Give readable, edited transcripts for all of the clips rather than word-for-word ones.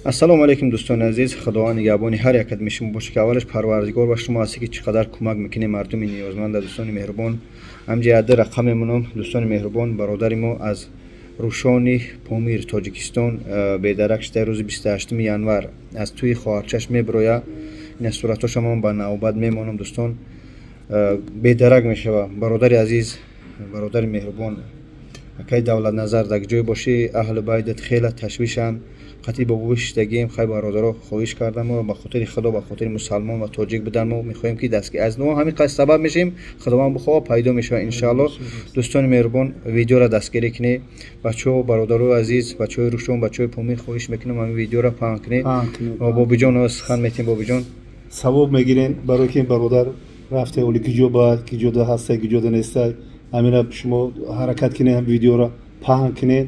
ассалому алейкум дӯстони азиз, худованд нигаҳбони ҳар як адми шумо бошад ки аввалаш парвардигор ба шумо ҳастӣ ки чӣ қадар кӯмак мекунед мардуми ниёзманда. дӯстони меҳрубон, ҳамҷи адди рақам мемонам. дӯстони меҳрубон, бародари мо аз рӯшони Помир, Тоҷикистон бедарак шуда рӯзи 28 январ аз тӯи хоҳарчаш мебирояд. ина суратҳошам ба навбат мемонам. дӯстон бедарак мешавад. бародари азиз, бародари меҳрубон, акай Давлатназар, дар ҷой бошӣ, аҳли байдат хела ташвишанд. қатъи бо бовиштагием хай бародаро хоҳиш кардам, ба хотири худо, ба хотири мусалмон ва тоҷик будан мо мехоҳем ки дастгир аз мо ҳамин қадр сабаб мешавем, худованд бихоҳ пайдо мешавад иншаалло. дӯстони меҳрубон, видеоро дастгирӣ кунед. бачаҳо, бародарои азиз, бачаҳои рӯшон, бачаҳои Помир, хоҳиш мекунам ҳамин видеоро паҳн кунед. бобиҷон сухан метем. бобиҷон савоб мегирен барои ки бародар рафте оли киҷо бад, киҷода ҳастай, киҷода нестай. ҳамина шумо ҳаракат кунед, ҳам видеоро паҳн кунед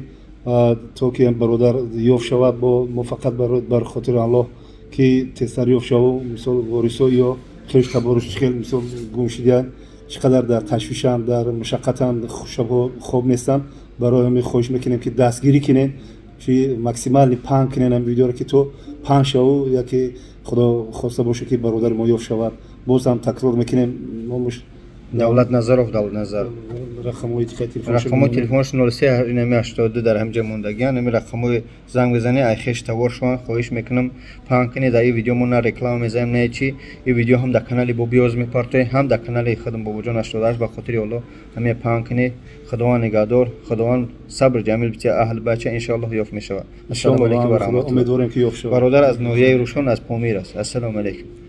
то ки бародар ёфт шавад. мо фақат бар хотири Аллоҳ ки тезтар ёфт шавад. мисол ворисо ё хеш таборушхел мисол гумшидан чӣ қадар дар ташвишанд, дар мушаққатанд, шабҳо хоб нестанд. барои ҳамин хоҳиш мекунем ки дастгирӣ кунед, ки максимали паҳн кунед ҳам видеоро ки то паҳн шаву, яке худо хоста боша ки бародари мо ёфт шавад. боз ҳам такрор мекунем. Давлатназаров, Давлатназар. рақамҳои телефонаш 0382 дар ҳамҷа мондагианд. ҳамин рақамҳои занг бизанед, ай хеш тавор шаванд. хоҳиш мекунам паҳн кунед. дар ин видео мо на реклама мезанем, на ҳечи. ин видео ҳам дар канали Бобиёз мепартоем, ҳам дар канали худам Бобиҷон 88. ба хотири Аллоҳ ҳамин паҳн кунед. худованд нигаҳдор, худованд сабр ҷамил бития аҳли байча иншоаллоҳ ёфт мешавад. ассалому алейкум ва раҳматуллоҳ. умедворем ки ёфт шавад. бародар аз ноҳияи рӯшон аз Помир аст. ассалому алейкум.